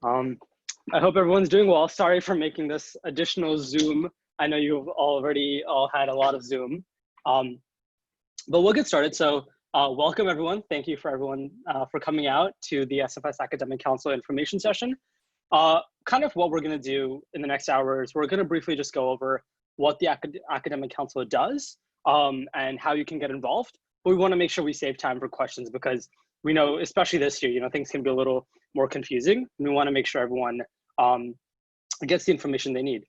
Um, I hope everyone's doing well. Sorry for making this additional Zoom. I know you've already all had a lot of Zoom, but we'll get started. So welcome everyone. Thank you for everyone for coming out to the SFS Academic Council information session. Kind of what we're gonna do in the next hour is we're gonna briefly just go over what the Academic Council does and how you can get involved. But we wanna make sure we save time for questions because we know, especially this year, things can be a little more confusing. We wanna make sure everyone gets the information they need.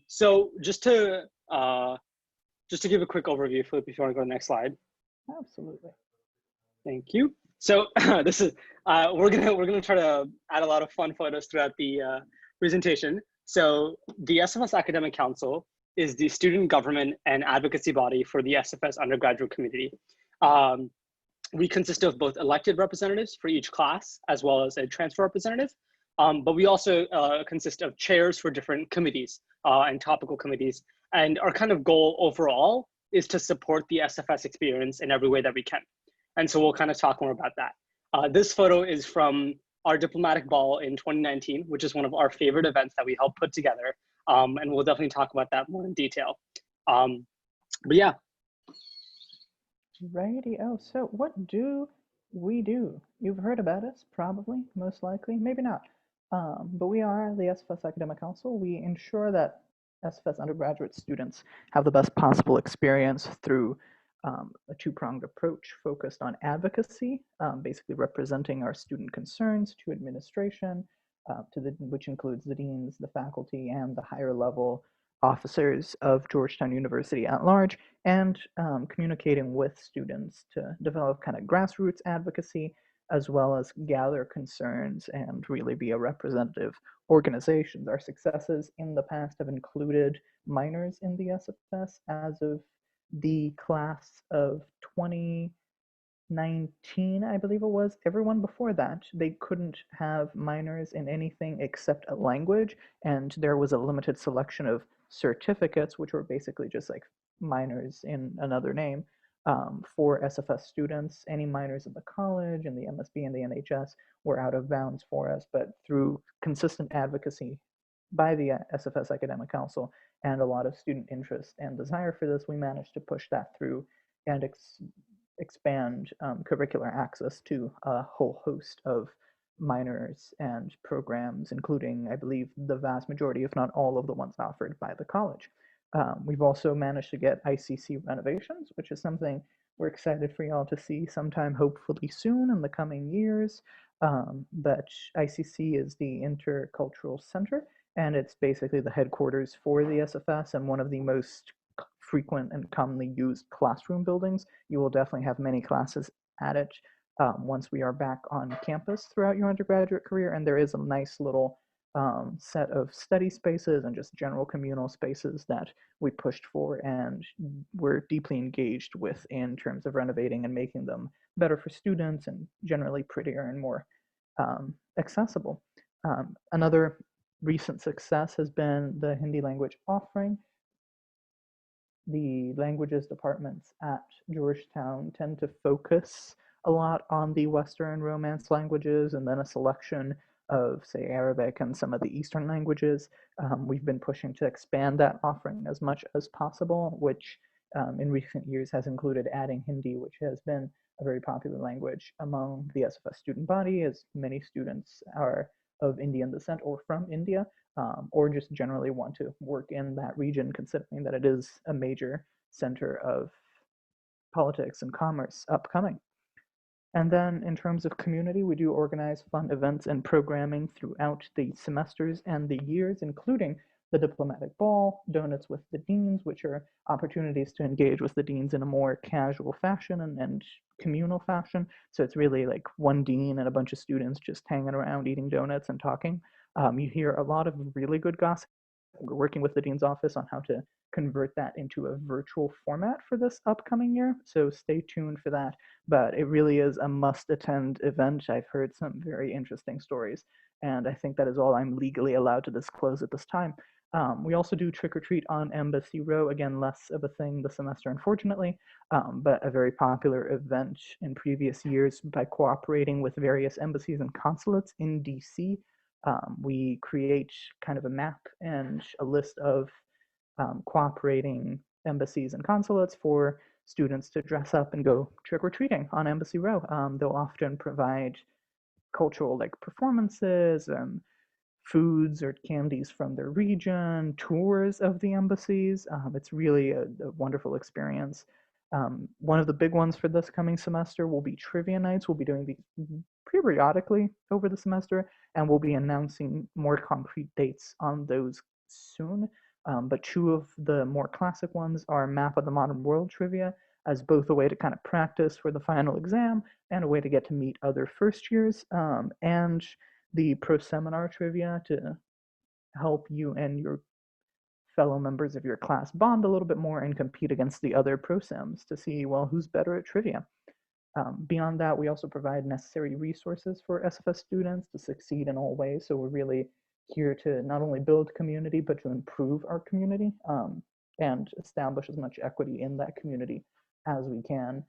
So just to give a quick overview, Philip, if you want to go to the next slide. Absolutely. Thank you. So this is we're gonna try to add a lot of fun photos throughout the presentation. So the SFS Academic Council is the student government and advocacy body for the SFS undergraduate community. We consist of both elected representatives for each class as well as a transfer representative. But we also consist of chairs for different committees and topical committees. And our kind of goal overall is to support the SFS experience in every way that we can. And so we'll kind of talk more about that. This photo is from our diplomatic ball in 2019, which is one of our favorite events that we helped put together. And we'll definitely talk about that more in detail. But yeah. Righty. Oh, so what do we do? You've heard about us, probably, most likely, maybe not. But we are the SFS Academic Council. We ensure that SFS undergraduate students have the best possible experience through a two-pronged approach focused on advocacy, basically representing our student concerns to administration, which includes the deans, the faculty, and the higher level officers of Georgetown University at large, and communicating with students to develop kind of grassroots advocacy, as well as gather concerns and really be a representative organization. Our successes in the past have included minors in the SFS. As of the class of 2019, I believe it was, everyone before that, they couldn't have minors in anything except a language, and there was a limited selection of certificates, which were basically just like minors in another name. For SFS students, any minors in the college and the MSB and the NHS were out of bounds for us, but through consistent advocacy by the SFS Academic Council and a lot of student interest and desire for this, we managed to push that through and expand curricular access to a whole host of minors and programs, including, I believe, the vast majority, if not all of the ones offered by the college. We've also managed to get ICC renovations, which is something we're excited for y'all to see sometime, hopefully soon in the coming years. But ICC is the Intercultural Center, and it's basically the headquarters for the SFS and one of the most frequent and commonly used classroom buildings. You will definitely have many classes at it once we are back on campus throughout your undergraduate career, and there is a nice little set of study spaces and just general communal spaces that we pushed for and we're deeply engaged with in terms of renovating and making them better for students and generally prettier and more accessible. Another recent success has been the Hindi language offering. The languages departments at Georgetown tend to focus a lot on the Western Romance languages and then a selection of, say, Arabic and some of the Eastern languages. We've been pushing to expand that offering as much as possible, which in recent years has included adding Hindi, which has been a very popular language among the SFS student body, as many students are of Indian descent or from India, or just generally want to work in that region, considering that it is a major center of politics and commerce upcoming. And then in terms of community, we do organize fun events and programming throughout the semesters and the years, including the diplomatic ball, donuts with the deans, which are opportunities to engage with the deans in a more casual fashion and communal fashion. So it's really like one dean and a bunch of students just hanging around eating donuts and talking. You hear a lot of really good gossip. We're working with the dean's office on how to convert that into a virtual format for this upcoming year, so stay tuned for that. But it really is a must-attend event. I've heard some very interesting stories, and I think that is all I'm legally allowed to disclose at this time. We also do trick-or-treat on Embassy Row, again, less of a thing this semester, unfortunately, but a very popular event in previous years by cooperating with various embassies and consulates in DC. We create kind of a map and a list of cooperating embassies and consulates for students to dress up and go trick-or-treating on Embassy Row. They'll often provide cultural like performances, foods or candies from their region, tours of the embassies. It's really a wonderful experience. One of the big ones for this coming semester will be trivia nights. We'll be doing these periodically over the semester, and we'll be announcing more concrete dates on those soon. But two of the more classic ones are Map of the Modern World trivia, as both a way to kind of practice for the final exam and a way to get to meet other first years, and the pro seminar trivia to help you and your fellow members of your class bond a little bit more and compete against the other prosems to see, well, who's better at trivia. Beyond that, we also provide necessary resources for SFS students to succeed in all ways. So we're really here to not only build community, but to improve our community, and establish as much equity in that community as we can.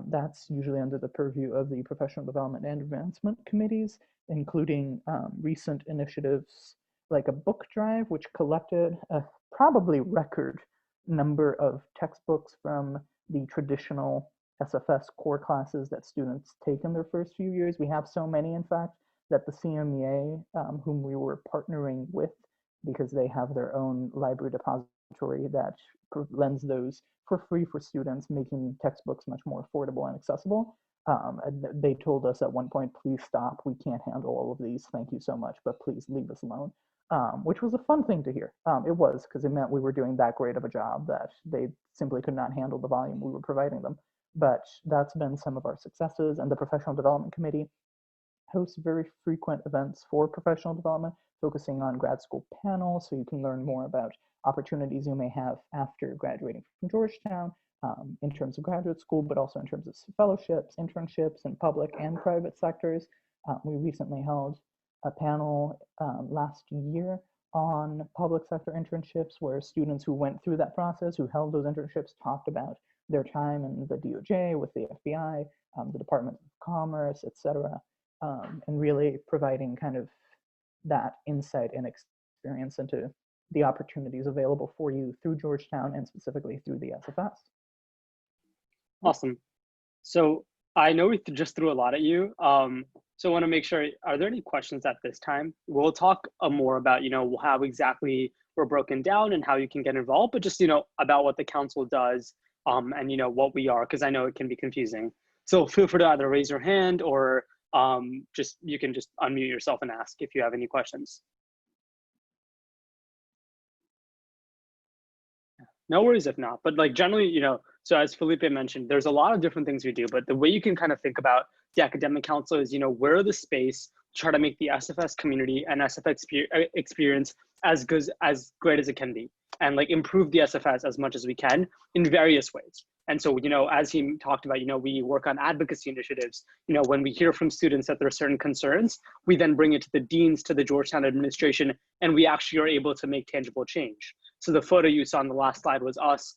That's usually under the purview of the professional development and advancement committees, including recent initiatives like a book drive, which collected a probably record number of textbooks from the traditional SFS core classes that students take in their first few years. We have so many, in fact, that the CMEA, whom we were partnering with because they have their own library depository that lends those for free for students, making textbooks much more affordable and accessible. They told us at one point, please stop, we can't handle all of these, thank you so much, but please leave us alone. Which was a fun thing to hear. It was, because it meant we were doing that great of a job that they simply could not handle the volume we were providing them. But that's been some of our successes, and the Professional Development Committee hosts very frequent events for professional development, focusing on grad school panels, so you can learn more about opportunities you may have after graduating from Georgetown, in terms of graduate school, but also in terms of fellowships, internships in public and private sectors. We recently held a panel last year on public sector internships, where students who went through that process, who held those internships, talked about their time in the DOJ, with the FBI, the Department of Commerce, etc., and really providing kind of that insight and experience into the opportunities available for you through Georgetown and specifically through the SFS. Awesome. So I know we just threw a lot at you. So I want to make sure, are there any questions at this time? We'll talk more about, how exactly we're broken down and how you can get involved, but just, about what the council does, and, what we are, because I know it can be confusing. So feel free to either raise your hand or you can just unmute yourself and ask if you have any questions. No worries if not, but like generally, so as Felipe mentioned, there's a lot of different things we do, but the way you can kind of think about the academic council is, where are the space to try to make the SFS community and SFX experience as great as it can be, and like improve the SFS as much as we can in various ways. And so, as he talked about, we work on advocacy initiatives. When we hear from students that there are certain concerns, we then bring it to the deans, to the Georgetown administration, and we actually are able to make tangible change. So the photo you saw on the last slide was us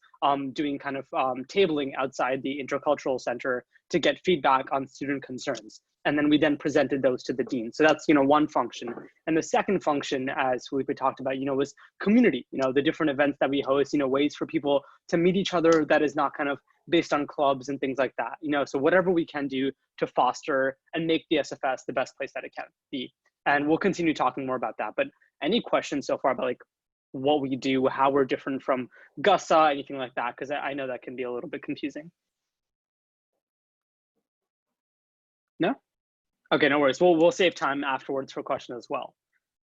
doing kind of tabling outside the Intercultural Center to get feedback on student concerns. And then we then presented those to the dean. So that's, one function. And the second function, as Felipe talked about, was community, the different events that we host, ways for people to meet each other that is not kind of based on clubs and things like that, so whatever we can do to foster and make the SFS the best place that it can be. And we'll continue talking more about that. But any questions so far about like what we do, how we're different from GUSA, anything like that? Because I know that can be a little bit confusing. No? Okay, no worries. We'll save time afterwards for questions as well.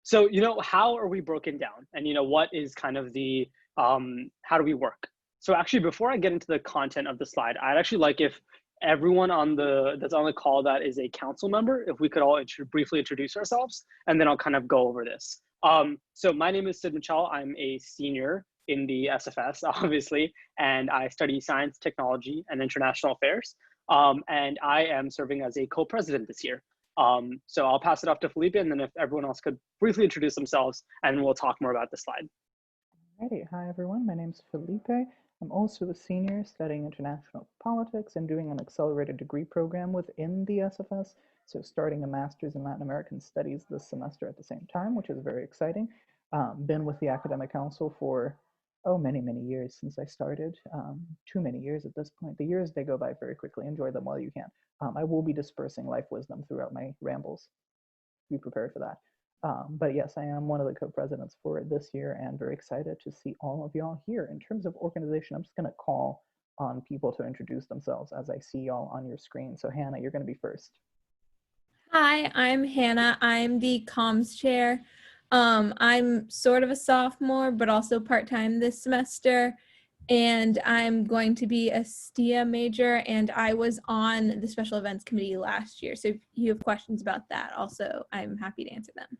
So, how are we broken down? And, what is kind of the, how do we work? So actually, before I get into the content of the slide, I'd actually like if everyone that's on the call that is a council member, if we could all briefly introduce ourselves, and then I'll kind of go over this. So my name is Sid Michal. I'm a senior in the SFS, obviously, and I study science, technology, and international affairs. And I am serving as a co-president this year. So I'll pass it off to Felipe, and then if everyone else could briefly introduce themselves, and we'll talk more about the slide. Alrighty, hi everyone, my name's Felipe. I'm also a senior studying international politics and doing an accelerated degree program within the SFS. So starting a master's in Latin American Studies this semester at the same time, which is very exciting. Been with the Academic Council for, oh, many, many years since I started. Too many years at this point. The years, they go by very quickly. Enjoy them while you can. I will be dispersing life wisdom throughout my rambles. Be prepared for that. But yes, I am one of the co-presidents for this year and very excited to see all of y'all here. In terms of organization, I'm just going to call on people to introduce themselves as I see y'all on your screen. So Hannah, you're going to be first. Hi, I'm Hannah. I'm the comms chair. I'm sort of a sophomore, but also part-time this semester. And I'm going to be a STEA major, and I was on the special events committee last year. So if you have questions about that, also, I'm happy to answer them.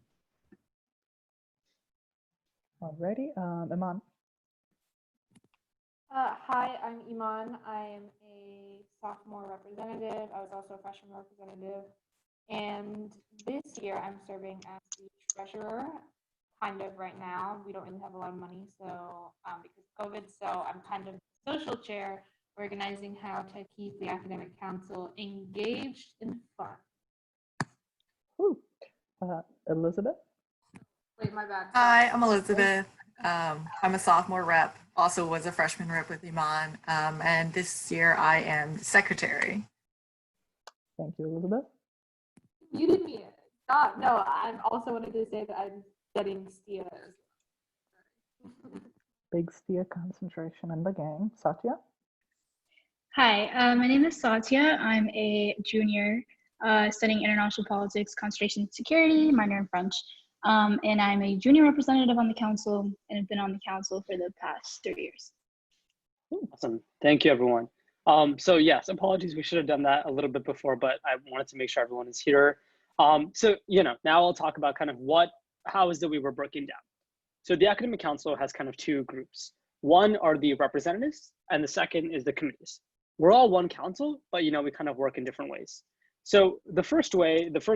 Alrighty, Iman. Hi, I'm Iman. I'm a sophomore representative. I was also a freshman representative. And this year I'm serving as the treasurer, kind of right now. We don't really have a lot of money, so because of COVID, so I'm kind of social chair, organizing how to keep the academic council engaged and fun. Woo. Elizabeth. Wait, my bad. Hi, I'm Elizabeth. I'm a sophomore rep, also was a freshman rep with Iman, and this year I am secretary. Thank you, Elizabeth. You didn't mean it. Stop. No, I also wanted to say that I'm studying STEA. Big STEA concentration in the gang. Satya. Hi, my name is Satya. I'm a junior studying international politics, concentration security, minor in French. And I'm a junior representative on the council and have been on the council for the past 3 years. Awesome. Thank you, everyone. So yes, apologies. We should have done that a little bit before, but I wanted to make sure everyone is here. So, now I'll talk about kind of how is that we were breaking down. So the academic council has kind of two groups. One are the representatives, and the second is the committees. We're all one council, but we kind of work in different ways. So the first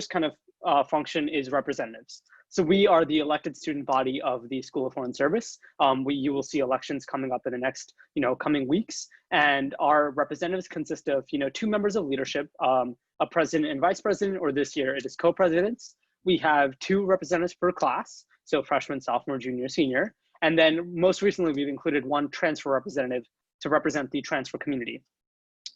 kind of function is representatives. So we are the elected student body of the School of Foreign Service. You will see elections coming up in the next, coming weeks. And our representatives consist of, 2 members of leadership, a president and vice president, or this year it is co-presidents. We have 2 representatives per class. So freshman, sophomore, junior, senior. And then most recently, we've included 1 transfer representative to represent the transfer community.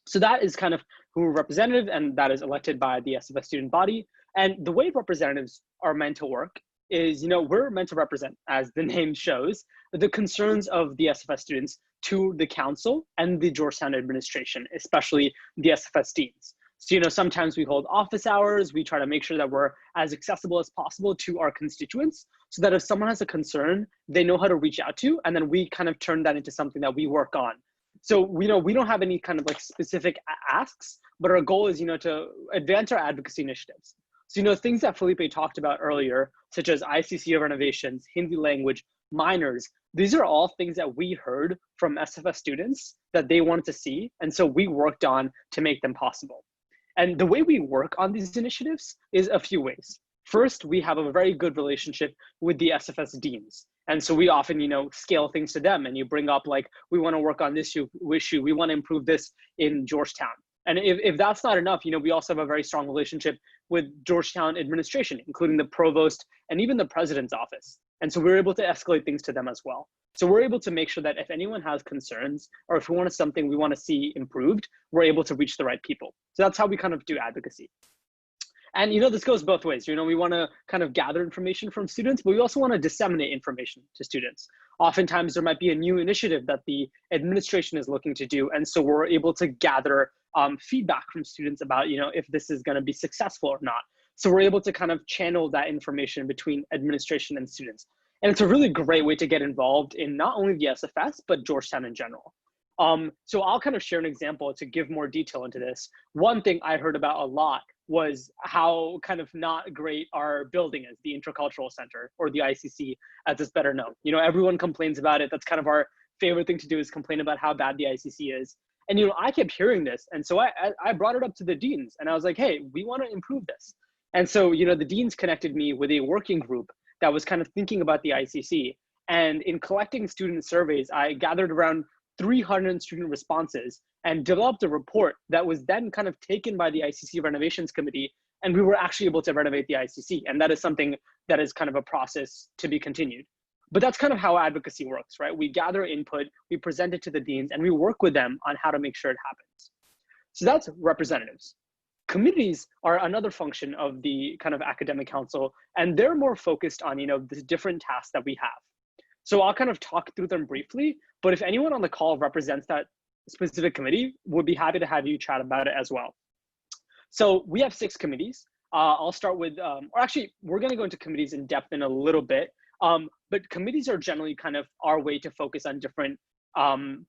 So that is kind of who we're representative, and that is elected by the SFS student body. And the way representatives are meant to work is, we're meant to represent, as the name shows, the concerns of the SFS students to the council and the Georgetown administration, especially the SFS deans. So, sometimes we hold office hours. We try to make sure that we're as accessible as possible to our constituents so that if someone has a concern, they know how to reach out to, and then we kind of turn that into something that we work on. So we don't have any kind of like specific asks, but our goal is, to advance our advocacy initiatives. So, things that Felipe talked about earlier, such as ICC renovations, Hindi language, minors, these are all things that we heard from SFS students that they wanted to see. And so we worked on to make them possible. And the way we work on these initiatives is a few ways. First, we have a very good relationship with the SFS deans. And so we often, scale things to them, and you bring up like, we want to work on this issue, we want to improve this in Georgetown. And if that's not enough, we also have a very strong relationship with Georgetown administration, including the provost and even the president's office. And so we're able to escalate things to them as well. So we're able to make sure that if anyone has concerns, or if we want something we want to see improved, we're able to reach the right people. So that's how we kind of do advocacy. And this goes both ways. We want to kind of gather information from students, but we also want to disseminate information to students. Oftentimes there might be a new initiative that the administration is looking to do, and so we're able to gather feedback from students about if this is going to be successful or not. So we're able to kind of channel that information between administration and students. And it's a really great way to get involved in not only the SFS, but Georgetown in general. So I'll kind of share an example to give more detail into this. One thing I heard about a lot was how kind of not great our building is, the Intercultural Center, or the ICC, as it's better known. Everyone complains about it. That's kind of our favorite thing to do, is complain about how bad the ICC is. And I kept hearing this, and so I brought it up to the deans, and I was like, hey, we want to improve this. And so the deans connected me with a working group that was kind of thinking about the ICC. And in collecting student surveys, I gathered around 300 student responses and developed a report that was then kind of taken by the ICC Renovations Committee and we were actually able to renovate the ICC. And that is something that is kind of a process to be continued. But that's kind of how advocacy works, right? We gather input, we present it to the deans, and we work with them on how to make sure it happens. So that's representatives. Committees are another function of the kind of academic council, and they're more focused on, the different tasks that we have. So I'll kind of talk through them briefly, but if anyone on the call represents that specific committee, we'll be happy to have you chat about it as well. So we have 6 committees. I'll start with, or actually, we're going to go into committees in depth in a little bit. But committees are generally kind of our way to focus on different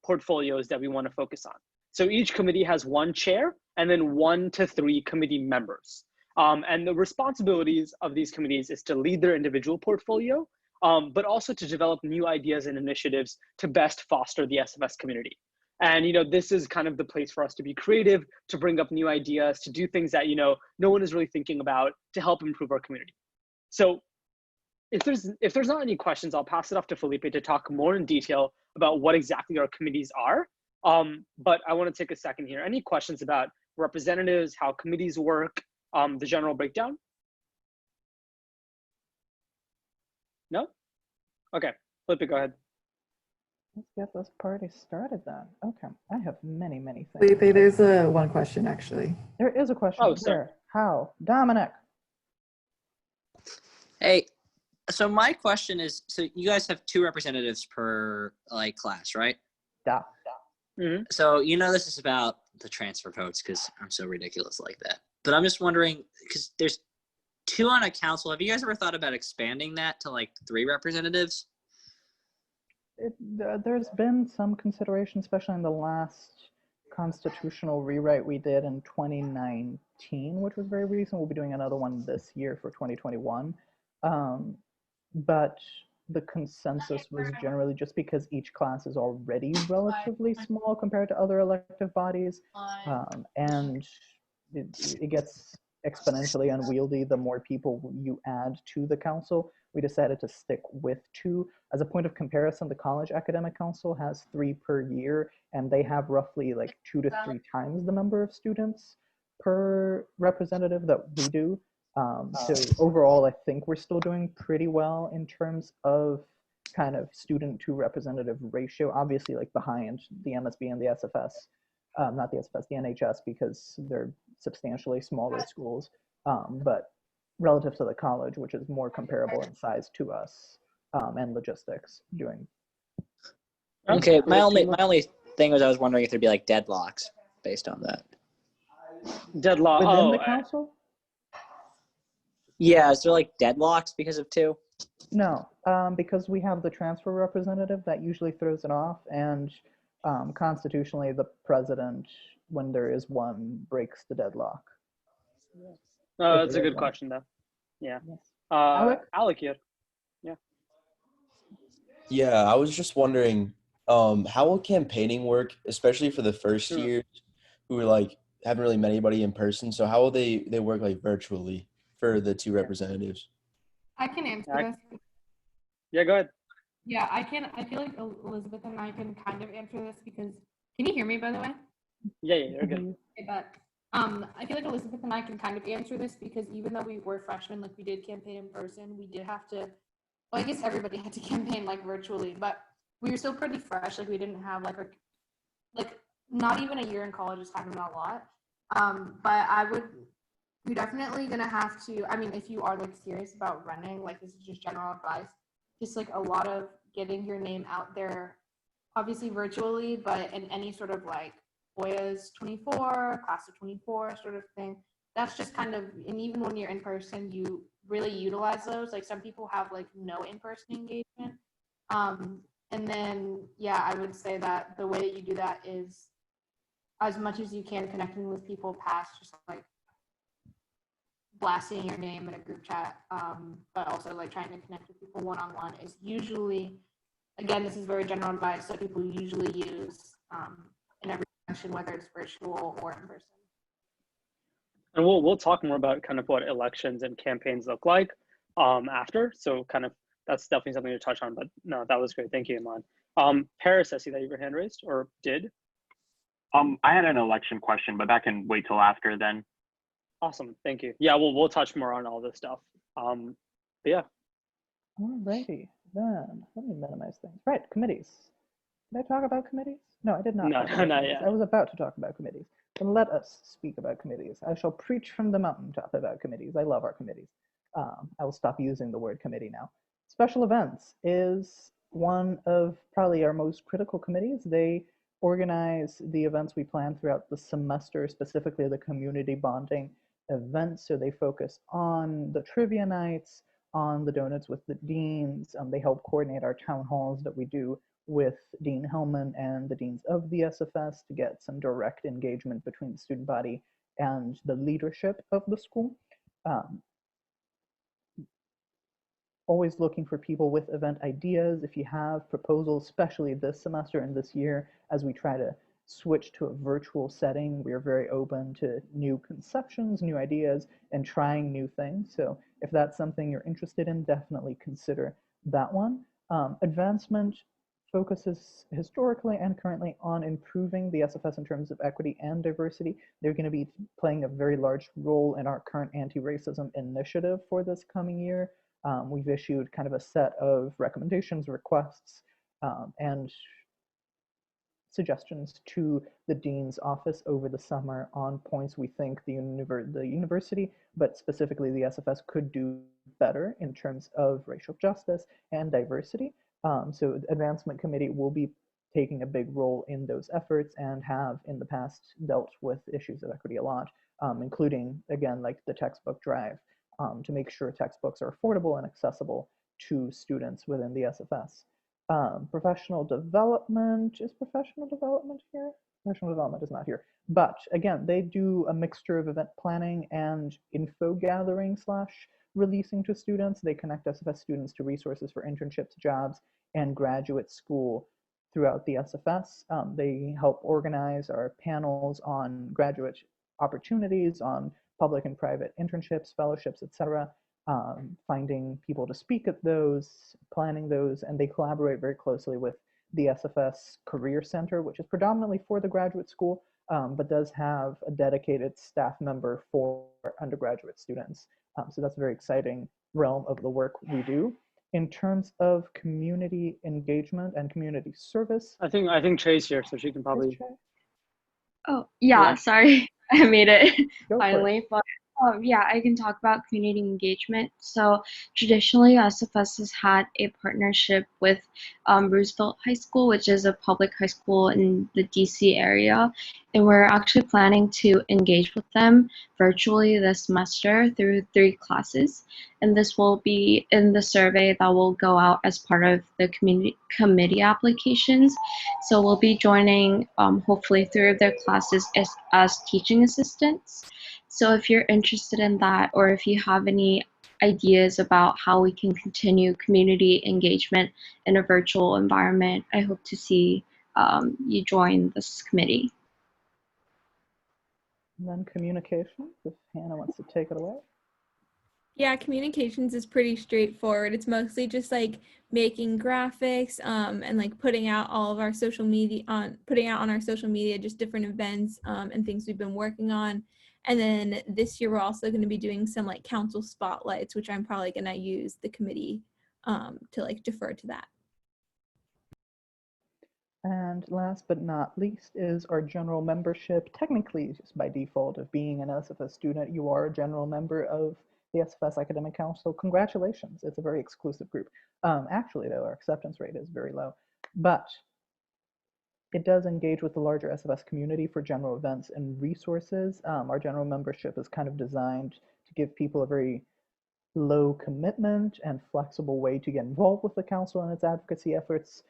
portfolios that we want to focus on. So each committee has 1 chair and then 1 to 3 committee members. And the responsibilities of these committees is to lead their individual portfolio, but also to develop new ideas and initiatives to best foster the SFS community. And, this is kind of the place for us to be creative, to bring up new ideas, to do things that, no one is really thinking about to help improve our community. So if there's not any questions, I'll pass it off to Felipe to talk more in detail about what exactly our committees are. But I want to take a second here. Any questions about representatives, how committees work, the general breakdown? No? Okay, Felipe, go ahead. Let's get this party started then. Okay, I have many things. Felipe, there's one question actually. There is a question. Oh, sorry. Where? How? Dominic. Hey, so my question is, so you guys have 2 representatives per class, right? Da. Mm-hmm. So this is about the transfer votes because I'm so ridiculous like that. But I'm just wondering, because there's 2 on a council, have you guys ever thought about expanding that to 3 representatives? There's been some consideration, especially in the last constitutional rewrite we did in 2019, which was very recent. We'll be doing another one this year for 2021. But the consensus was generally just because each class is already relatively small compared to other elective bodies, and it gets exponentially unwieldy the more people you add to the council. We decided to stick with 2. As a point of comparison, the College Academic Council has 3 per year, and they have roughly 2 to 3 times the number of students per representative that we do. So overall, I think we're still doing pretty well in terms of kind of student to representative ratio, obviously behind the MSB and the SFS, not the SFS, the NHS, because they're substantially smaller schools, but relative to the college, which is more comparable in size to us, and logistics doing. Okay, my only thing was I was wondering if there'd be deadlocks based on that. Deadlock. Within the council? Yeah, is there deadlocks because of 2? No, because we have the transfer representative that usually throws it off, and constitutionally the president, when there is one, breaks the deadlock. Oh, that's a good question though. Yeah. Alec here. Yeah. Yeah, I was just wondering, how will campaigning work, especially for the first years who are haven't really met anybody in person? So how will they work virtually for the 2 representatives? I can answer this. Yeah, go ahead. Yeah, I can. I feel like Elizabeth and I can kind of answer this because, can you hear me, by the way? Yeah, you're good. Okay, but I feel like Elizabeth and I can kind of answer this because even though we were freshmen, we did campaign in person, we did have to, well, I guess everybody had to campaign virtually, but we were still pretty fresh. We didn't have not even a year in college is kind of not a lot. But you're definitely gonna have to, if you are serious about running, this is just general advice, just a lot of getting your name out there, obviously virtually, but in any sort of Boyas 24, class of 24 sort of thing. That's just kind of, and even when you're in person, you really utilize those. Some people have no in-person engagement. And then, yeah, I would say that the way that you do that is as much as you can connecting with people past just blasting your name in a group chat, but also trying to connect with people one-on-one is usually, again, this is very general advice that people usually use in every function, whether it's virtual or in person. And we'll talk more about kind of what elections and campaigns look like after. So kind of that's definitely something to touch on. But no, that was great. Thank you, Iman. Paris, I see that you have your hand raised or did. I had an election question, but that can wait till after then. Awesome, thank you. Yeah, we'll touch more on all this stuff. But yeah. Alrighty, then let me minimize things. Right, committees. Did I talk about committees? No, I did not No, talk about not committees. yet. I was about to talk about committees. Then let us speak about committees. I shall preach from the mountaintop about committees. I love our committees. I will stop using the word committee now. Special events is one of probably our most critical committees. They organize the events we plan throughout the semester, specifically the community bonding events. So they focus on the trivia nights, on the donuts with the deans. They help coordinate our town halls that we do with Dean Hellman and the deans of the SFS to get some direct engagement between the student body and the leadership of the school. Always looking for people with event ideas. If you have proposals, especially this semester and this year, as we try to switch to a virtual setting, we are very open to new conceptions, new ideas, and trying new things. So if that's something you're interested in, definitely consider that one. Advancement focuses historically and currently on improving the SFS in terms of equity and diversity. They're going to be playing a very large role in our current anti-racism initiative for this coming year. We've issued kind of a set of recommendations, requests, and suggestions to the dean's office over the summer on points we think the university, but specifically the SFS, could do better in terms of racial justice and diversity. So the advancement committee will be taking a big role in those efforts and have in the past dealt with issues of equity a lot, including, again, like the textbook drive, to make sure textbooks are affordable and accessible to students within the SFS. Professional development, is professional development here? Professional development is not here. But again, they do a mixture of event planning and info gathering / releasing to students. They connect SFS students to resources for internships, jobs, and graduate school throughout the SFS. They help organize our panels on graduate opportunities, on public and private internships, fellowships, etc., finding people to speak at those, planning those, and they collaborate very closely with the SFS Career Center, which is predominantly for the graduate school, but does have a dedicated staff member for undergraduate students. So that's a very exciting realm of the work we do. In terms of community engagement and community service, I think Trey's here, so she can probably. Oh, yeah, Yeah. sorry. I made it Go for it. finally. But yeah, I can talk about community engagement. So traditionally, SFS has had a partnership with Roosevelt High School, which is a public high school in the DC area. And we're actually planning to engage with them virtually this semester through 3 classes. And this will be in the survey that will go out as part of the committee applications. So we'll be joining hopefully 3 of their classes as teaching assistants. So if you're interested in that, or if you have any ideas about how we can continue community engagement in a virtual environment, I hope to see you join this committee. And then communications, if Hannah wants to take it away. Yeah, communications is pretty straightforward. It's mostly just like making graphics and like putting out all of our social media on our social media, just different events and things we've been working on. And then this year we're also going to be doing some like council spotlights, which I'm probably going to use the committee to like defer to that. And last but not least is our general membership. Technically, just by default of being an SFS student, you are a general member of the SFS Academic Council. Congratulations, it's a very exclusive group. Actually, though, our acceptance rate is very low, but it does engage with the larger SFS community for general events and resources. Our general membership is kind of designed to give people a very low commitment and flexible way to get involved with the council and its advocacy efforts.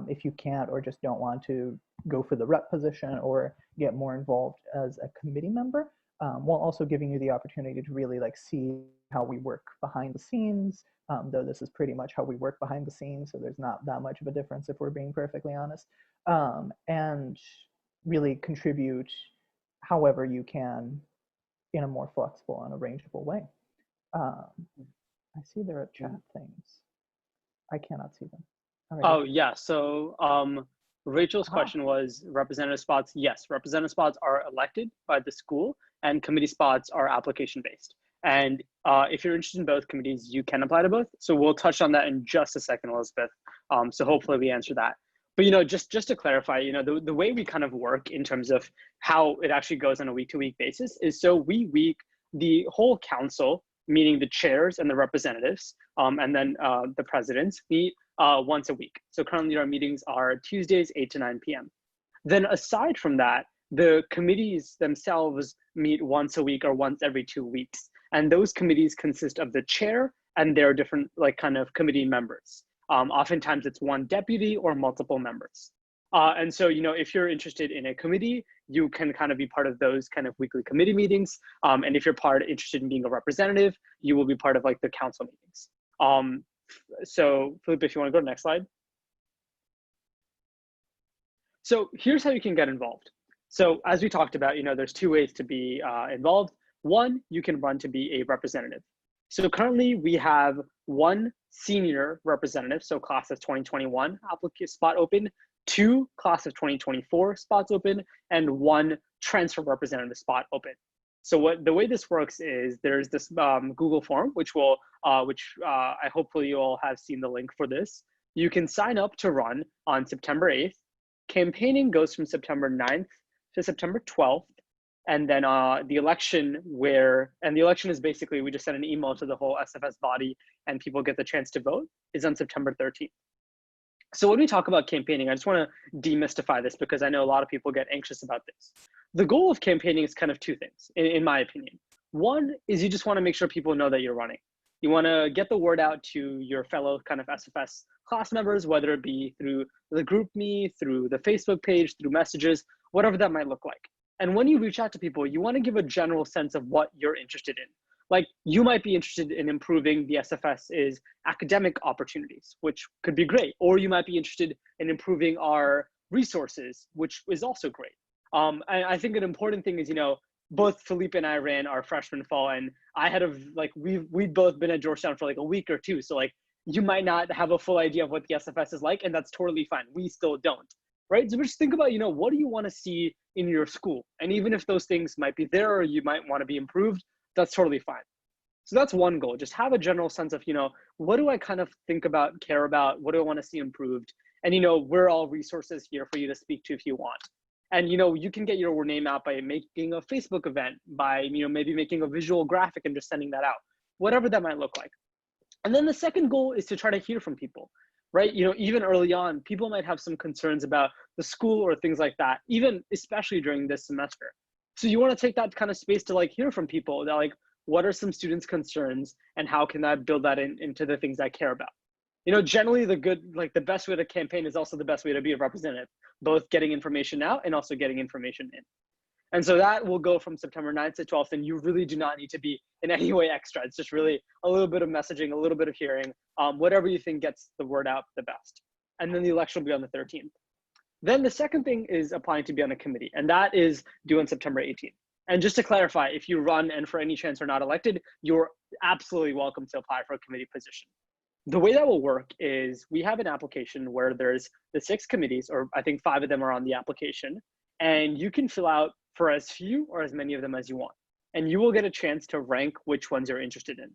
If you can't or just don't want to go for the rep position or get more involved as a committee member, while also giving you the opportunity to really like see how we work behind the scenes, though this is pretty much how we work behind the scenes, so there's not that much of a difference if we're being perfectly honest, and really contribute however you can in a more flexible and arrangeable way. I see there are chat things. I cannot see them. Oh yeah, so Rachel's question was representative spots. Yes, representative spots are elected by the school, and committee spots are application based. And if you're interested in both committees, you can apply to both. So we'll touch on that in just a second, Elizabeth. So hopefully we answer that. But just to clarify, the way we kind of work in terms of how it actually goes on a week-to-week basis is so the whole council, meaning the chairs and the representatives, and then the presidents meet once a week. So currently our meetings are Tuesdays, 8 to 9 p.m. Then aside from that, the committees themselves meet once a week or once every 2 weeks. And those committees consist of the chair and their different kind of committee members. Oftentimes it's one deputy or multiple members. And so, if you're interested in a committee, you can kind of be part of those kind of weekly committee meetings. And if you're interested in being a representative, you will be part of like the council meetings. So Felipe, if you want to go to the next slide. So here's how you can get involved. So as we talked about, there's 2 ways to be involved. One, you can run to be a representative. So currently we have 1 senior representative, so class of 2021 applicant spot open, 2 class of 2024 spots open, and 1 transfer representative spot open. So the way this works is there's this Google form, which I hopefully you all have seen the link for this. You can sign up to run on September 8th. Campaigning goes from September 9th to September 12th. And then the election is basically, we just send an email to the whole SFS body and people get the chance to vote, is on September 13th. So when we talk about campaigning, I just want to demystify this because I know a lot of people get anxious about this. The goal of campaigning is kind of 2 things, in my opinion. One is you just want to make sure people know that you're running. You want to get the word out to your fellow kind of SFS class members, whether it be through the GroupMe, through the Facebook page, through messages, whatever that might look like. And when you reach out to people, you want to give a general sense of what you're interested in. Like you might be interested in improving the SFS's academic opportunities, which could be great. Or you might be interested in improving our resources, which is also great. I think an important thing is, both Felipe and I ran our freshman fall, and we've both been at Georgetown for like a week or 2. So like you might not have a full idea of what the SFS is like, and that's totally fine. We still don't. Right? So just think about, what do you want to see in your school? And even if those things might be there or you might want to be improved, that's totally fine. So that's one goal. Just have a general sense of, what do I kind of think about, care about? What do I want to see improved? And, we're all resources here for you to speak to if you want. And, you can get your name out by making a Facebook event, by, maybe making a visual graphic and just sending that out, whatever that might look like. And then the second goal is to try to hear from people. Right? Even early on, people might have some concerns about the school or things like that, even especially during this semester. So you want to take that kind of space to like hear from people that like, what are some students' concerns and how can I build that into the things I care about? Generally the best way to campaign is also the best way to be a representative, both getting information out and also getting information in. And so that will go from September 9th to 12th, and you really do not need to be in any way extra. It's just really a little bit of messaging, a little bit of hearing, whatever you think gets the word out the best. And then the election will be on the 13th. Then the second thing is applying to be on a committee, and that is due on September 18th. And just to clarify, if you run and for any chance are not elected, you're absolutely welcome to apply for a committee position. The way that will work is we have an application where there's the 6 committees, or I think 5 of them are on the application, and you can fill out for as few or as many of them as you want. And you will get a chance to rank which ones you're interested in.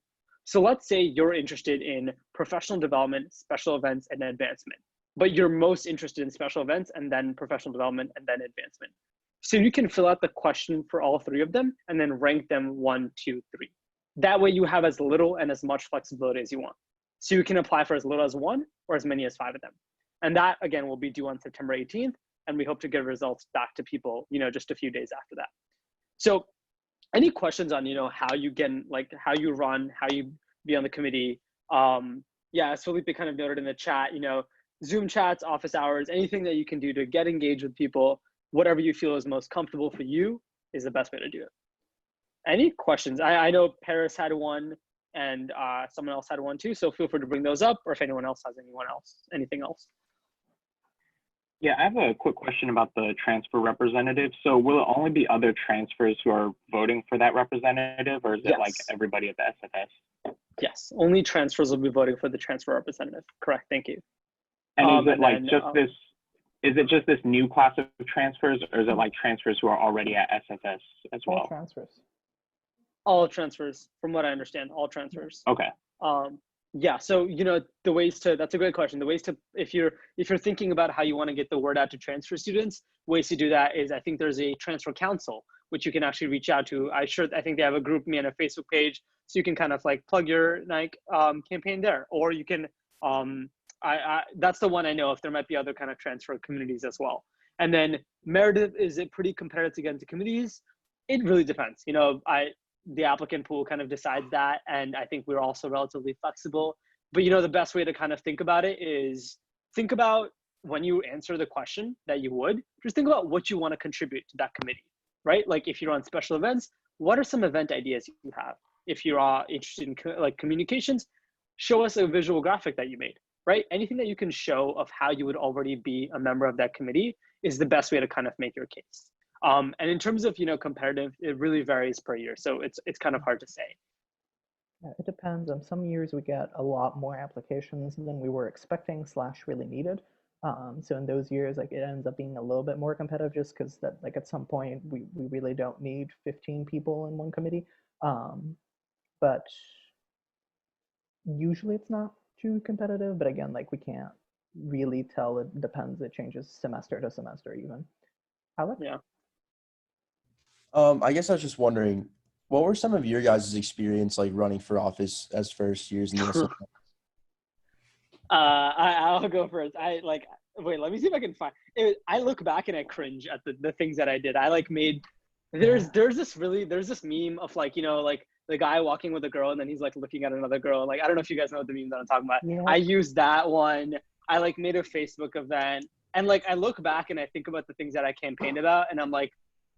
So let's say you're interested in professional development, special events, and advancement, but you're most interested in special events and then professional development and then advancement. So you can fill out the question for all 3 of them and then rank them 1, 2, 3. That way you have as little and as much flexibility as you want. So you can apply for as little as 1 or as many as 5 of them. And that again will be due on September 18th. And we hope to get results back to people, just a few days after that. So any questions on, how you get, how you run, how you be on the committee? Yeah, as Felipe kind of noted in the chat, Zoom chats, office hours, anything that you can do to get engaged with people, whatever you feel is most comfortable for you is the best way to do it. Any questions? I know Paris had one and someone else had one too. So feel free to bring those up, or if anyone else has anything else. Yeah, I have a quick question about the transfer representative. So will it only be other transfers who are voting for that representative, or is it like everybody at the SFS? Yes, only transfers will be voting for the transfer representative. Correct, thank you. And is it like is it just this new class of transfers, or is it like transfers who are already at SFS as well? All transfers. All transfers, from what I understand, all transfers. Okay. Yeah, so the ways to, that's a great question. The ways to, if you're thinking about how you want to get the word out to transfer students, ways to do that is, I think there's a transfer council which you can actually reach out to. I think they have a group me and a Facebook page, so you can kind of like plug your campaign there, or you can that's the one I know of. There might be other kind of transfer communities as well. And then Meredith, is it pretty competitive to get into communities? It really depends. The applicant pool kind of decides that, and I think we're also relatively flexible. But the best way to kind of think about it is, think about when you answer the question that you would, just think about what you want to contribute to that committee, right? Like if you're on special events, what are some event ideas you have? If you're interested in communications, show us a visual graphic that you made, right? Anything that you can show of how you would already be a member of that committee is the best way to kind of make your case. And in terms of, competitive, it really varies per year. So it's kind of hard to say. Yeah, it depends. Some years we get a lot more applications than we were expecting / really needed. So in those years, it ends up being a little bit more competitive, just because that at some point we really don't need 15 people in one committee. But usually it's not too competitive. But again, we can't really tell. It depends. It changes semester to semester even. Alex? Yeah. I guess I was just wondering, what were some of your guys' experience running for office as first years in the SFSAC? I'll go first. Wait, let me see if I can find it. I look back and I cringe at the things that I did. There's this meme of the guy walking with a girl and then he's looking at another girl. I don't know if you guys know what the meme that I'm talking about. Yeah. I used that one. I made a Facebook event, and I look back and I think about the things that I campaigned about, and I'm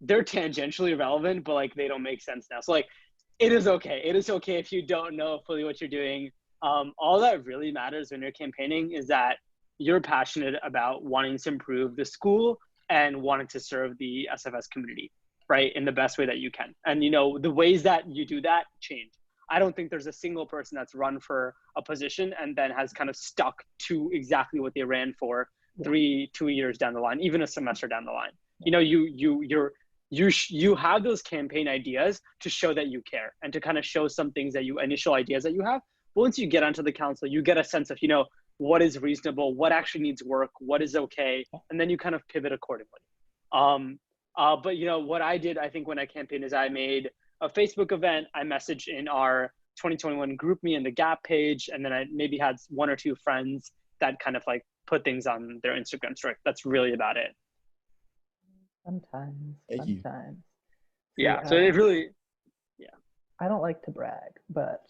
they're tangentially relevant, but they don't make sense now. So it is okay. It is okay if you don't know fully what you're doing. All that really matters when you're campaigning is that you're passionate about wanting to improve the school and wanting to serve the SFS community, right, in the best way that you can. And the ways that you do that change. I don't think there's a single person that's run for a position and then has kind of stuck to exactly what they ran for 2 years down the line, even a semester down the line. You have those campaign ideas to show that you care and to kind of show some things initial ideas that you have. But once you get onto the council, you get a sense of, what is reasonable, what actually needs work, what is okay, and then you kind of pivot accordingly. But what I did, I think, when I campaigned is I made a Facebook event. I messaged in our 2021 group me in the Gap page, and then I maybe had 1 or 2 friends that kind of put things on their Instagram story. That's really about it. Sometimes. Yeah, so it really, I don't like to brag, but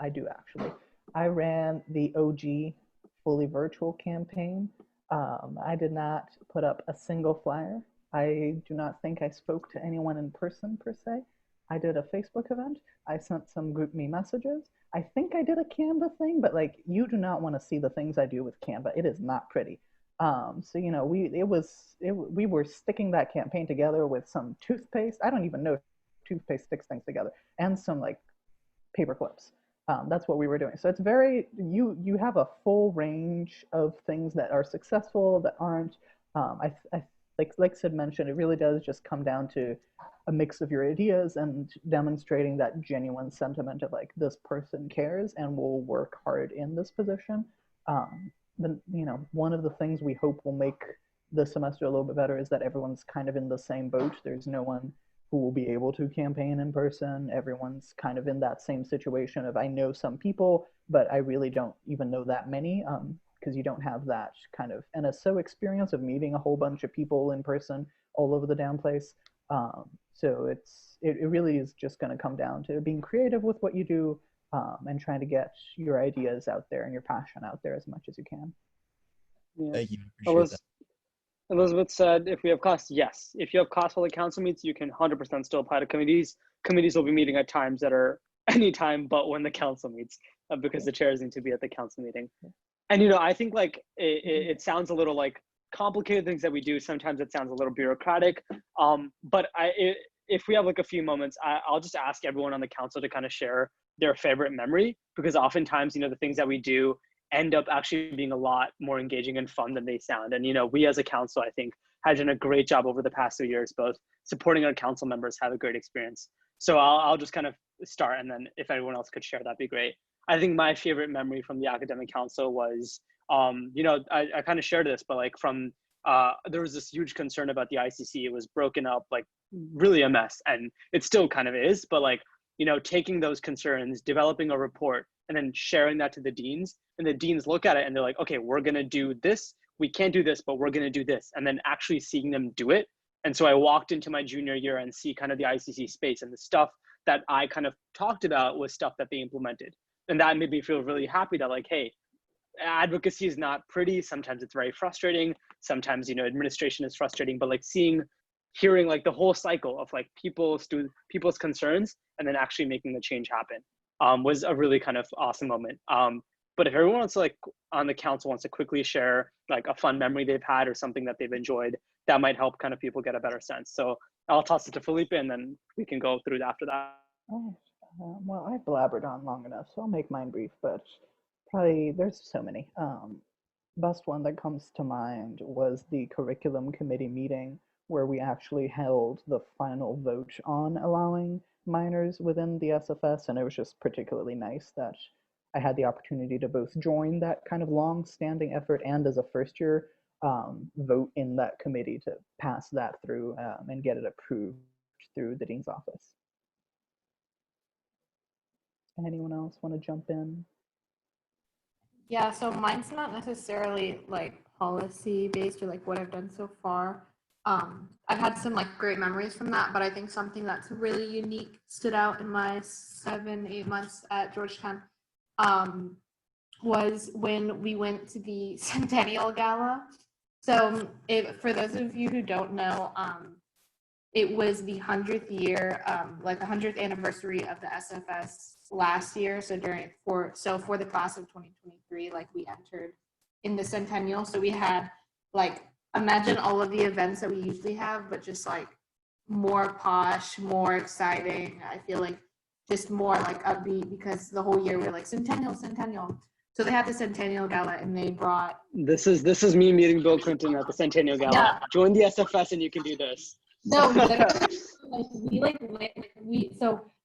I do actually. I ran the OG fully virtual campaign. I did not put up a single flyer. I do not think I spoke to anyone in person per se. I did a Facebook event. I sent some group me messages. I think I did a Canva thing, but you do not want to see the things I do with Canva. It is not pretty. So we were sticking that campaign together with some toothpaste. I don't even know if toothpaste sticks things together, and some paper clips. That's what we were doing. So it's very, you have a full range of things that are successful, that aren't. Like Sid mentioned, it really does just come down to a mix of your ideas and demonstrating that genuine sentiment of this person cares and will work hard in this position. Then one of the things we hope will make the semester a little bit better is that everyone's kind of in the same boat. There's no one who will be able to campaign in person. Everyone's kind of in that same situation of, I know some people, but I really don't even know that many, because you don't have that kind of NSO experience of meeting a whole bunch of people in person all over the damn place. So it really is just going to come down to being creative with what you do, and trying to get your ideas out there and your passion out there as much as you can. Yeah. Thank you. Appreciate that. Elizabeth said, if we have costs, yes. If you have costs while the council meets, you can 100% still apply to committees. Committees will be meeting at times that are any time but when the council meets, because the chairs need to be at the council meeting. And I think it sounds a little complicated things that we do. Sometimes it sounds a little bureaucratic. But if we have a few moments, I'll just ask everyone on the council to kind of share their favorite memory, because oftentimes the things that we do end up actually being a lot more engaging and fun than they sound. And, you know, we as a council, I think, have done a great job over the past 2 years, both supporting our council members have a great experience. So I'll just kind of start, and then if anyone else could share, that'd be great. I think my favorite memory from the academic council was, you know, I kind of shared this, but like from, there was this huge concern about the ICC. It was broken up, like really a mess, and it still kind of is, but like, you know, taking those concerns, developing a report, and then sharing that to the deans, and the deans look at it and they're like, okay, we're gonna do this. We can't do this, but we're gonna do this. And then actually seeing them do it. And so I walked into my junior year and see kind of the ICC space, and the stuff that I kind of talked about was stuff that they implemented. And that made me feel really happy that like, hey, advocacy is not pretty. Sometimes it's very frustrating. Sometimes, you know, administration is frustrating, but like hearing like the whole cycle of like people's concerns and then actually making the change happen was a really kind of awesome moment. But if everyone wants to, like, on the council wants to quickly share like a fun memory they've had or something that they've enjoyed, that might help kind of people get a better sense. So I'll toss it to Felipe, and then we can go through after that. Oh, well, I blabbered on long enough, so I'll make mine brief, but probably there's so many. Best one that comes to mind was the curriculum committee meeting where we actually held the final vote on allowing minors within the SFS, and it was just particularly nice that I had the opportunity to both join that kind of long-standing effort and as a first-year vote in that committee to pass that through and get it approved through the dean's office. Anyone else want to jump in? Yeah, so mine's not necessarily like policy based or like what I've done so far. I've had some like great memories from that, but I think something that's really unique stood out in my 7-8 months at Georgetown was when we went to the Centennial Gala. So for those of you who don't know, it was the 100th year, like the 100th anniversary of the SFS last year. So for the class of 2023, like we entered in the Centennial. So we had like, imagine all of the events that we usually have, but just like more posh, more exciting. I feel like just more like upbeat because the whole year we're like Centennial. So they had the Centennial Gala and they brought. This is me meeting Bill Clinton at the Centennial Gala. Yeah. Join the SFS and you can do this. No,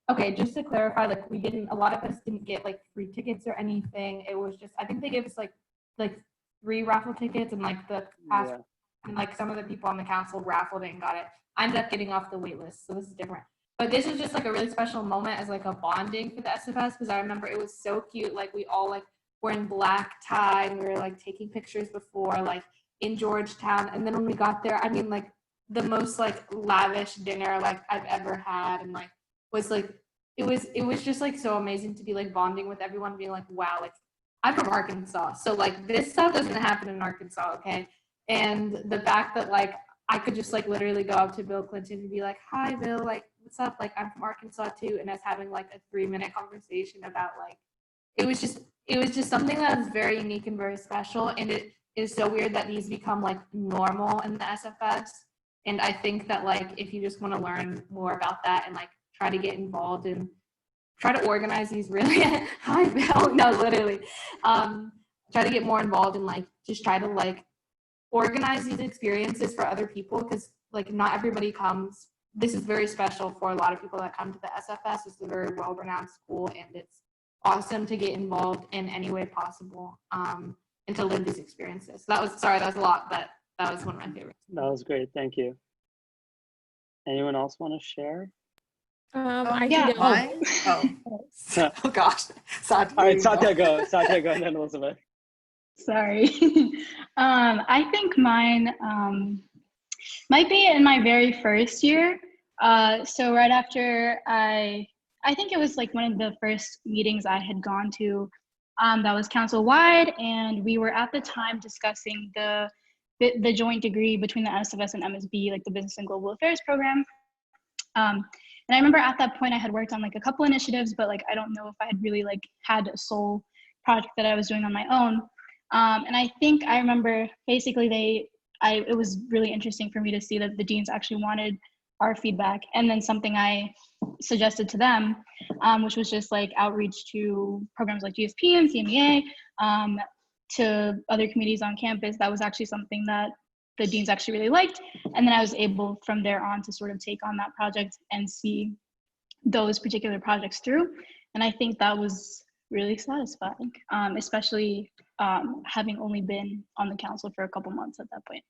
okay, just to clarify, like a lot of us didn't get like free tickets or anything. It was just, I think they gave us like 3 raffle tickets, and like and like some of the people on the council raffled it and got it. I ended up getting off the wait list, so this is different. But this was just like a really special moment as like a bonding for the SFS, because I remember it was so cute. Like we all like were in black tie and we were like taking pictures before, like in Georgetown. And then when we got there, I mean, like the most like lavish dinner like I've ever had, and like was like it was just like so amazing to be like bonding with everyone, being like, wow, like I'm from Arkansas, so like this stuff doesn't happen in Arkansas, okay? And the fact that like I could just like literally go up to Bill Clinton and be like, hi Bill, like what's up, like I'm from Arkansas too, and us having like a 3-minute conversation about like it was just something that was very unique and very special. And it is so weird that these become like normal in the SFS. And I think that like if you just want to learn more about that and like try to get involved and try to organize these really hi Bill, no, literally try to get more involved and like just try to like organize these experiences for other people, because like not everybody comes. This is very special for a lot of people that come to the SFS. It's a very well-renowned school, and it's awesome to get involved in any way possible and to live these experiences. That was a lot, but that was one of my favorites. That was great. Thank you. Anyone else want to share? Yeah, mine. Oh gosh. Satya, all right, Satya go, and then Elizabeth. Sorry. I think mine might be in my very first year. So right after I think it was like one of the first meetings I had gone to that was council-wide, and we were at the time discussing the joint degree between the SFS and MSB, like the Business and Global Affairs program. And I remember at that point I had worked on like a couple initiatives, but like I don't know if I had really like had a sole project that I was doing on my own. And I think I remember basically it was really interesting for me to see that the deans actually wanted our feedback. And then something I suggested to them, which was just like outreach to programs like GSP and CMEA, to other communities on campus, that was actually something that the deans actually really liked. And then I was able from there on to sort of take on that project and see those particular projects through. And I think that was really satisfying, especially having only been on the council for a couple months at that point.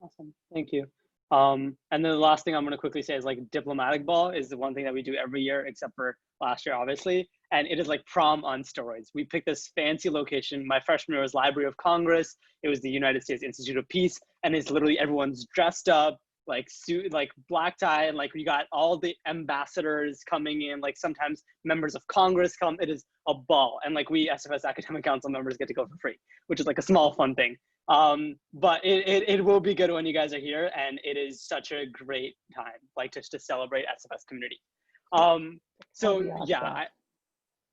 Awesome, thank you. And then the last thing I'm going to quickly say is like diplomatic ball is the one thing that we do every year, except for last year, obviously. And it is like prom on steroids. We picked this fancy location. My freshman year was Library of Congress. It was the United States Institute of Peace. And it's literally everyone's dressed up, like suit, like black tie. And like we got all the ambassadors coming in, like sometimes members of Congress come. It is a ball. And like we SFS Academic Council members get to go for free, which is like a small fun thing. But it will be good when you guys are here, and it is such a great time, like just to celebrate SFS community. So yeah,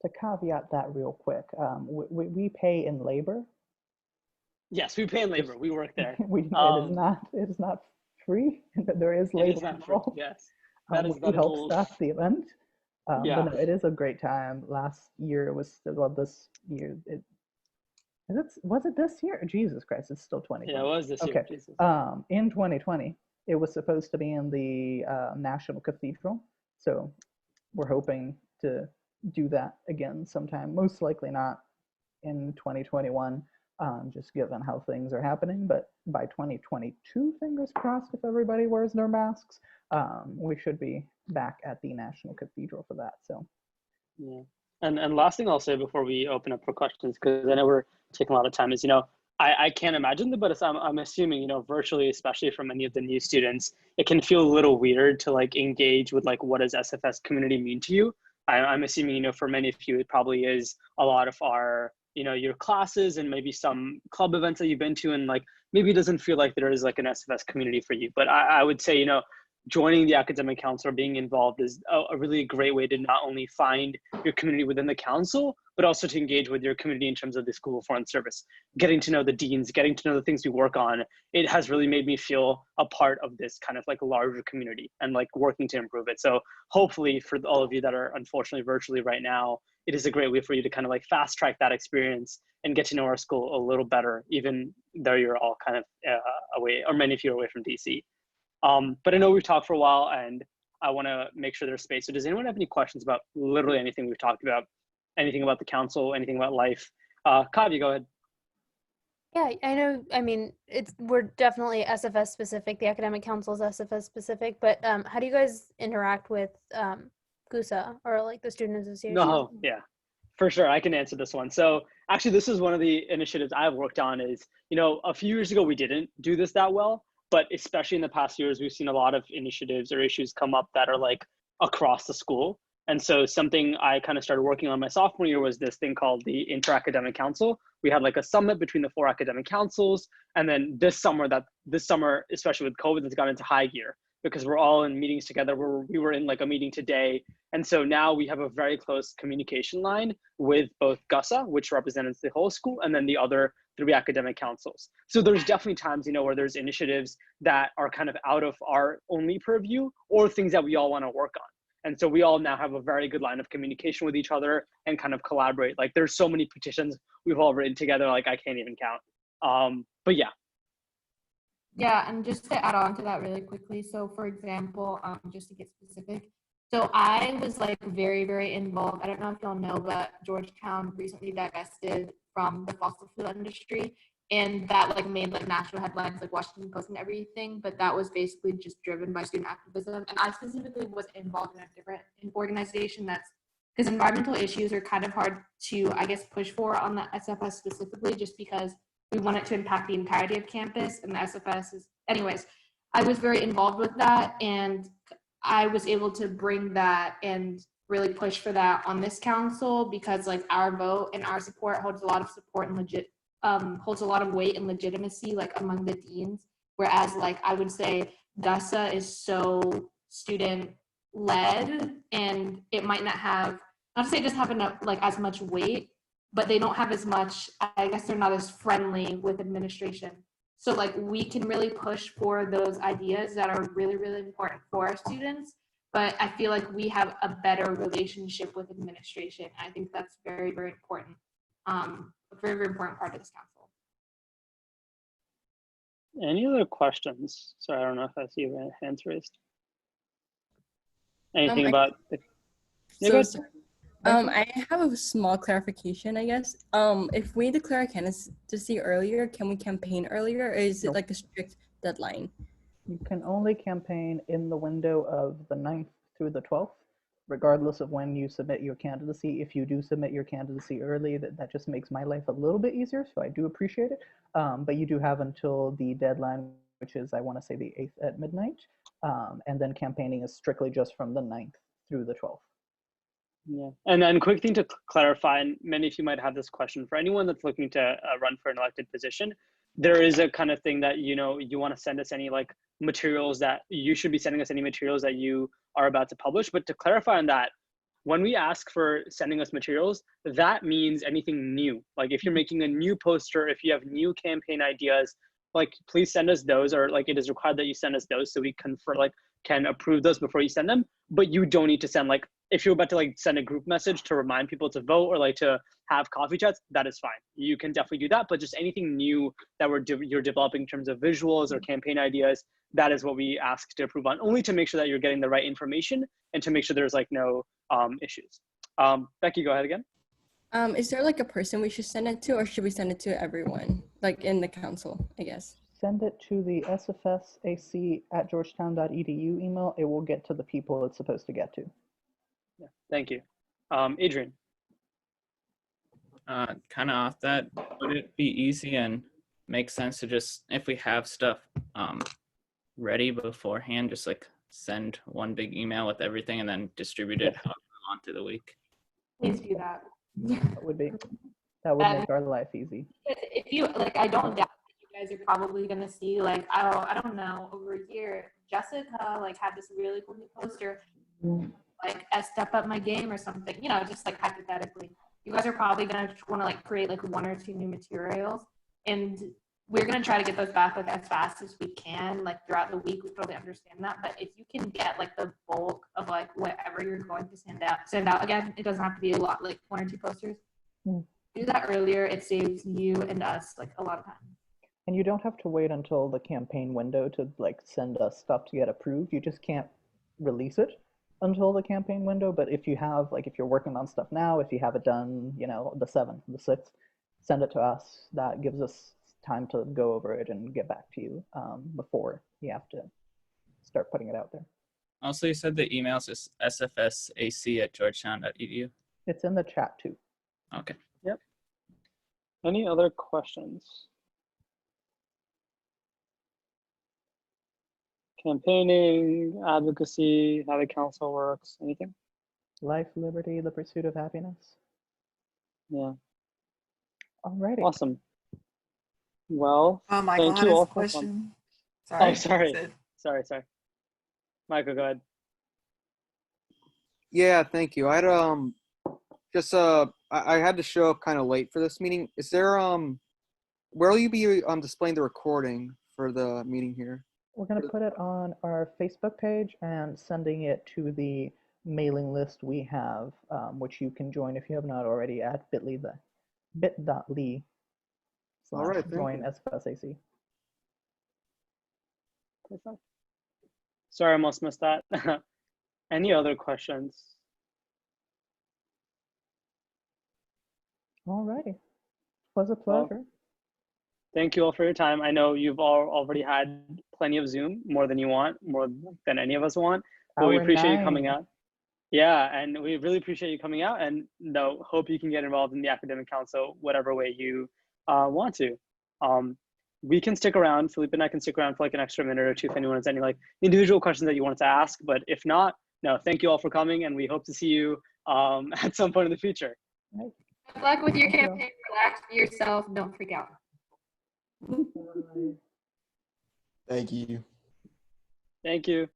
to caveat that real quick, we pay in labor. Yes, we pay in labor. We work there. It is not free. There is labor. It is not free. Yes, that is we help staff the event. Yeah. But no, it is a great time. Last year it was, well, this year was it this year? Jesus Christ, it's still 2020. Yeah, it was this year. Okay. Jesus. In 2020, it was supposed to be in the National Cathedral. So we're hoping to do that again sometime. Most likely not in 2021, just given how things are happening. But by 2022, fingers crossed, if everybody wears their masks, we should be back at the National Cathedral for that. So yeah. And last thing I'll say before we open up for questions, because I know we're taking a lot of time, is, I can't imagine, but I'm assuming, virtually, especially for many of the new students, it can feel a little weird to like engage with like, what does SFS community mean to you? I'm assuming, for many of you, it probably is a lot of our, your classes and maybe some club events that you've been to, and like, maybe it doesn't feel like there is like an SFS community for you. But I would say, joining the academic council or being involved is a really great way to not only find your community within the council, but also to engage with your community in terms of the School of Foreign Service, getting to know the deans, getting to know the things we work on. It has really made me feel a part of this kind of like larger community and like working to improve it. So hopefully for all of you that are unfortunately virtually right now, it is a great way for you to kind of like fast track that experience and get to know our school a little better, even though you're all kind of away, or many of you are away from DC. But I know we've talked for a while, and I want to make sure there's space. So does anyone have any questions about literally anything we've talked about? Anything about the council, anything about life? Kavya, go ahead. Yeah, I know, we're definitely SFS specific. The academic council is SFS specific, but how do you guys interact with GUSA or like the student association? No, yeah, for sure. I can answer this one. So actually, this is one of the initiatives I've worked on is, a few years ago, we didn't do this that well. But especially in the past years, we've seen a lot of initiatives or issues come up that are like across the school. And so something I kind of started working on my sophomore year was this thing called the Inter-Academic Council. We had like a summit between the 4 academic councils. And then this summer, especially with COVID, it's gone into high gear because we're all in meetings together. We were in like a meeting today. And so now we have a very close communication line with both GUSA, which represents the whole school, and then the other 3 academic councils. So there's definitely times, where there's initiatives that are kind of out of our only purview or things that we all want to work on. And so we all now have a very good line of communication with each other and kind of collaborate. Like there's so many petitions we've all written together, like I can't even count. But yeah. Yeah, and just to add on to that really quickly. So for example, just to get specific, so I was like very, very involved. I don't know if y'all know, but Georgetown recently divested from the fossil fuel industry, and that like made like national headlines, like Washington Post and everything. But that was basically just driven by student activism. And I specifically was involved in a different organization because environmental issues are kind of hard to, I guess, push for on the SFS specifically, just because we want it to impact the entirety of campus, and the SFS is, anyways, I was very involved with that, and I was able to bring that and really push for that on this council, because like our vote and our support holds a lot of support and holds a lot of weight and legitimacy like among the deans, whereas like I would say GUSA is so student led, and it might not have, not to say it doesn't have enough like as much weight, but they don't have as much, I guess they're not as friendly with administration. So like we can really push for those ideas that are really, really important for our students. But I feel like we have a better relationship with administration. I think that's very, very important. a very, very important part of this council. Any other questions? Sorry, I don't know if I see your hands raised. Anything about the I have a small clarification, I guess. If we declare a candidacy earlier, can we campaign earlier, or is it like a strict deadline? You can only campaign in the window of the 9th through the 12th, regardless of when you submit your candidacy. If you do submit your candidacy early, that just makes my life a little bit easier, so I do appreciate it. But you do have until the deadline, which is, I want to say, the 8th at midnight. And then campaigning is strictly just from the 9th through the 12th. Yeah, and then quick thing to clarify, and many of you might have this question, for anyone that's looking to run for an elected position, there is a kind of thing that, you know, you want to send us any like materials that you should be sending us any materials that you are about to publish. But to clarify on that, when we ask for sending us materials, that means anything new. Like if you're making a new poster, if you have new campaign ideas, like please send us those, or like it is required that you send us those so we can approve those before you send them. But you don't need to send, like, if you're about to like send a group message to remind people to vote or like to have coffee chats, that is fine. You can definitely do that, but just anything new that you're developing in terms of visuals or campaign ideas, that is what we ask to approve on, only to make sure that you're getting the right information and to make sure there's like no issues. Becky, go ahead again. Is there like a person we should send it to, or should we send it to everyone, like in the council, I guess? Send it to the sfsac@georgetown.edu email. It will get to the people it's supposed to get to. Yeah, thank you. Adrian. Kind of off that, would it be easy and make sense to just, if we have stuff ready beforehand, just like send one big email with everything and then distribute it however we want through the week? Please do that. That would make our life easy. If you like, I don't doubt that you guys are probably gonna see, like, I don't know, over a year, Jessica like had this really cool new poster, like a step up my game or something, you know, just like hypothetically. You guys are probably gonna want to like create like 1 or 2 new materials, and we're gonna try to get those back like as fast as we can, like throughout the week. We totally understand that, but if you can get like the bulk of like whatever you're going to send out, again, it doesn't have to be a lot, like 1 or 2 posters. Do that earlier. It saves you and us like a lot of time. And you don't have to wait until the campaign window to like send us stuff to get approved. You just can't release it until the campaign window. But if you have, like, if you're working on stuff now, if you have it done, you know, the 7th, the 6th, send it to us. That gives us time to go over it and get back to you before you have to start putting it out there. Also, you said the email is sfsac@georgetown.edu. It's in the chat too. Okay. Yep. Any other questions? Campaigning, advocacy, how the council works, anything? Life, liberty, the pursuit of happiness. Yeah. Alrighty. Awesome. Well, Michael thank you all for question. Sorry. Oh, sorry. Sorry. Michael, go ahead. Yeah, thank you. I had I had to show up kind of late for this meeting. Is there where will you be displaying the recording for the meeting here? We're going to put it on our Facebook page and sending it to the mailing list we have, which you can join if you have not already at bit.ly/join SFSAC. Perfect. Sorry, I almost missed that. Any other questions? Alrighty. Was a pleasure. Well, thank you all for your time. I know you've all already had plenty of Zoom, more than you want, more than any of us want. But we appreciate you coming out. Yeah, and we really appreciate you coming out, and hope you can get involved in the academic council whatever way you want to. We can stick around. Felipe and I can stick around for like an extra minute or two if anyone has any like individual questions that you wanted to ask. But if not, no, thank you all for coming, and we hope to see you at some point in the future. Good luck with your campaign. Relax, be yourself. Don't freak out. Thank you. Thank you.